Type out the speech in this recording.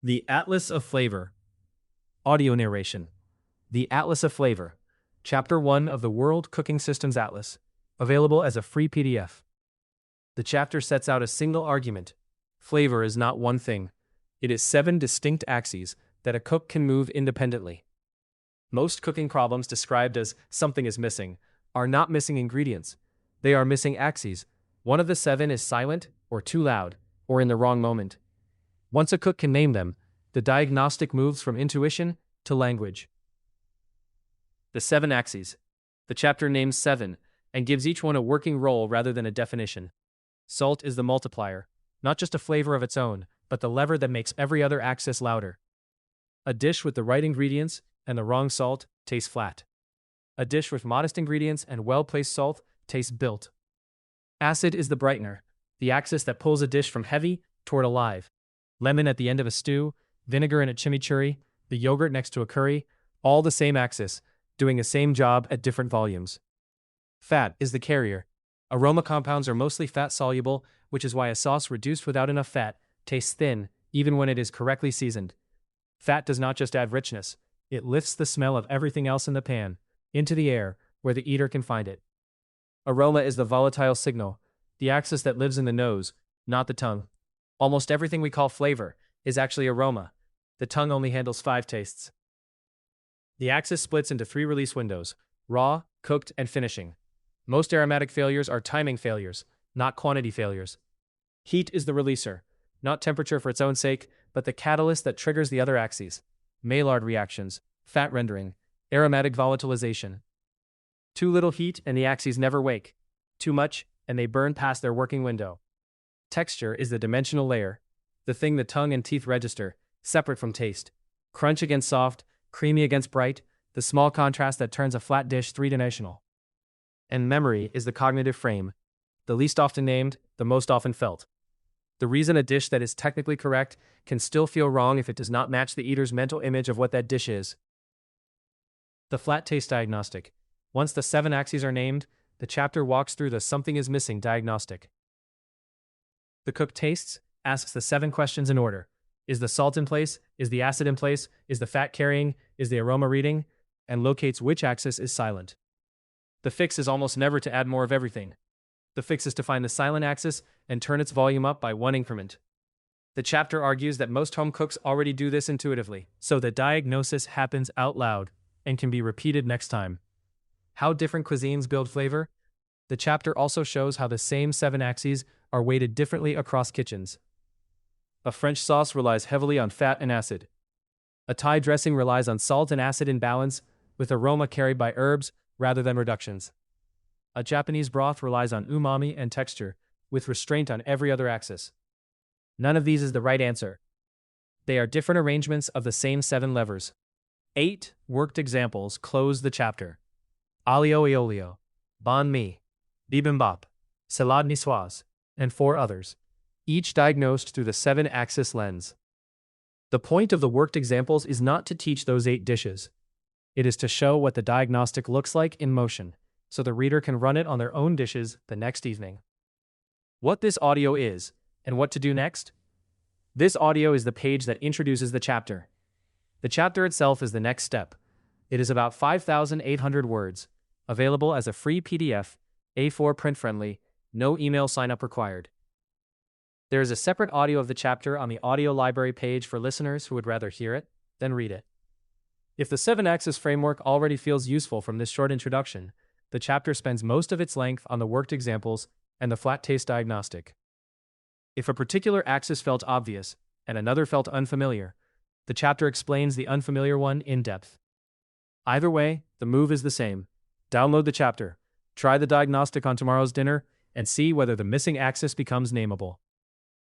The Atlas of Flavor. Audio narration. The Atlas of Flavor. Chapter 1 of the World Cooking Systems Atlas. Available as a free PDF. The chapter sets out a single argument. Flavor is not one thing. It is 7 distinct axes that a cook can move independently. Most cooking problems described as something is missing are not missing ingredients. They are missing axes. One of the 7 is silent, or too loud, or in the wrong moment. Once a cook can name them, the diagnostic moves from intuition to language. The 7 axes. The chapter names 7 and gives each one a working role rather than a definition. Salt is the multiplier, not just a flavor of its own, but the lever that makes every other axis louder. A dish with the right ingredients and the wrong salt tastes flat. A dish with modest ingredients and well-placed salt tastes built. Acid is the brightener, the axis that pulls a dish from heavy toward alive. Lemon at the end of a stew, vinegar in a chimichurri, the yogurt next to a curry, all the same axis, doing the same job at different volumes. Fat is the carrier. Aroma compounds are mostly fat-soluble, which is why a sauce reduced without enough fat tastes thin, even when it is correctly seasoned. Fat does not just add richness, it lifts the smell of everything else in the pan into the air where the eater can find it. Aroma is the volatile signal, the axis that lives in the nose, not the tongue. Almost everything we call flavor is actually aroma. The tongue only handles 5 tastes. The axis splits into 3 release windows: raw, cooked, and finishing. Most aromatic failures are timing failures, not quantity failures. Heat is the releaser, not temperature for its own sake, but the catalyst that triggers the other axes: Maillard reactions, fat rendering, aromatic volatilization. Too little heat and the axes never wake. Too much and they burn past their working window. Texture is the dimensional layer, the thing the tongue and teeth register, separate from taste. Crunch against soft, creamy against bright, the small contrast that turns a flat dish three-dimensional. And memory is the cognitive frame, the least often named, the most often felt. The reason a dish that is technically correct can still feel wrong if it does not match the eater's mental image of what that dish is. The flat taste diagnostic. Once the 7 axes are named, the chapter walks through the something is missing diagnostic. The cook tastes, asks the 7 questions in order. Is the salt in place? Is the acid in place? Is the fat carrying? Is the aroma reading? And locates which axis is silent. The fix is almost never to add more of everything. The fix is to find the silent axis and turn its volume up by 1 increment. The chapter argues that most home cooks already do this intuitively, so the diagnosis happens out loud and can be repeated next time. How different cuisines build flavor? The chapter also shows how the same 7 axes are weighted differently across kitchens. A French sauce relies heavily on fat and acid. A Thai dressing relies on salt and acid in balance, with aroma carried by herbs rather than reductions. A Japanese broth relies on umami and texture, with restraint on every other axis. None of these is the right answer. They are different arrangements of the same 7 levers. 8 worked examples close the chapter. Aglio e olio, banh mi, bibimbap, salade niçoise, and 4 others, each diagnosed through the 7-axis lens. The point of the worked examples is not to teach those 8 dishes. It is to show what the diagnostic looks like in motion, so the reader can run it on their own dishes the next evening. What this audio is, and what to do next? This audio is the page that introduces the chapter. The chapter itself is the next step. It is about 5,800 words, available as a free PDF, A4 print-friendly, no email sign-up required. There is a separate audio of the chapter on the audio library page for listeners who would rather hear it than read it. If the 7-axis framework already feels useful from this short introduction, the chapter spends most of its length on the worked examples and the flat taste diagnostic. If a particular axis felt obvious and another felt unfamiliar, the chapter explains the unfamiliar one in depth. Either way, the move is the same. Download the chapter, try the diagnostic on tomorrow's dinner, and see whether the missing axis becomes nameable.